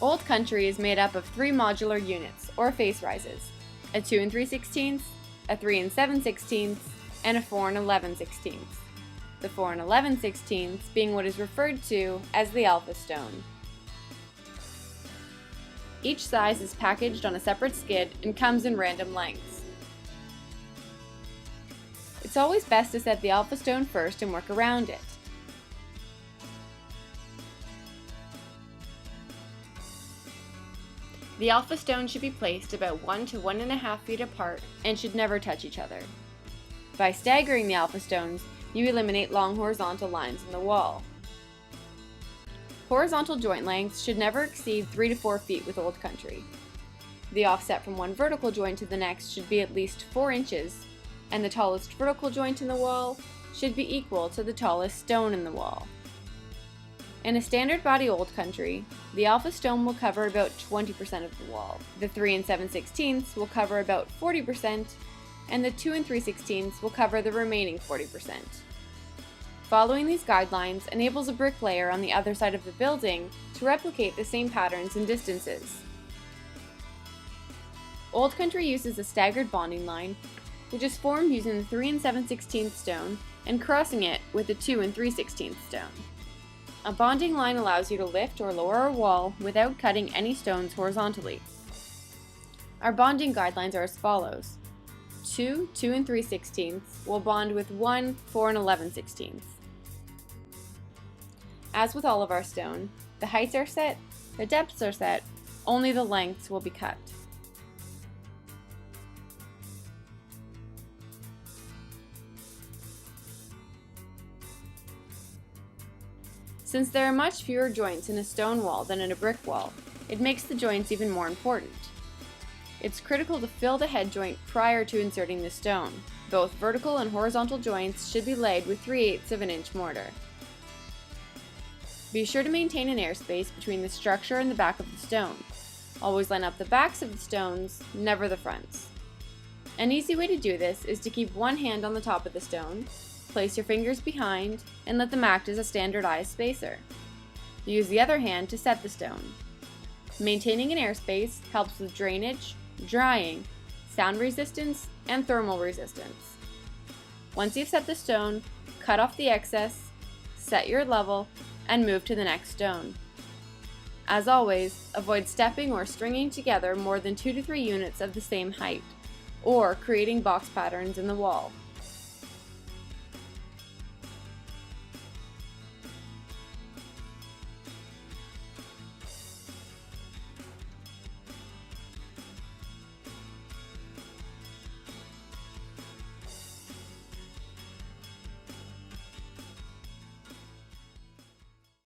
Old Country is made up of 3 modular units, or face rises, a 2 3/16, a 3 7/16, and a 4 11/16. The 4 11/16 being what is referred to as the alpha stone. Each size is packaged on a separate skid and comes in random lengths. It's always best to set the alpha stone first and work around it. The alpha stone should be placed about 1 to 1.5 feet apart and should never touch each other. By staggering the alpha stones, you eliminate long horizontal lines in the wall. Horizontal joint lengths should never exceed 3 to 4 feet with Old Country. The offset from one vertical joint to the next should be at least 4 inches, and the tallest vertical joint in the wall should be equal to the tallest stone in the wall. In a standard body Old Country, the alpha stone will cover about 20% of the wall. The 3 7/16 will cover about 40%, and the 2 3/16 will cover the remaining 40%. Following these guidelines enables a bricklayer on the other side of the building to replicate the same patterns and distances. Old Country uses a staggered bonding line, which is formed using the 3 7/16 stone and crossing it with the 2 3/16 stone. A bonding line allows you to lift or lower a wall without cutting any stones horizontally. Our bonding guidelines are as follows. 2 3/16 will bond with 1 4 11/16. As with all of our stone, the heights are set, the depths are set, only the lengths will be cut. Since there are much fewer joints in a stone wall than in a brick wall, it makes the joints even more important. It's critical to fill the head joint prior to inserting the stone. Both vertical and horizontal joints should be laid with 3/8 of an inch mortar. Be sure to maintain an airspace between the structure and the back of the stone. Always line up the backs of the stones, never the fronts. An easy way to do this is to keep one hand on the top of the stone, place your fingers behind, and let them act as a standardized spacer. Use the other hand to set the stone. Maintaining an airspace helps with drainage, drying, sound resistance, and thermal resistance. Once you've set the stone, cut off the excess, set your level, and move to the next stone. As always, avoid stepping or stringing together more than 2 to 3 units of the same height, or creating box patterns in the wall.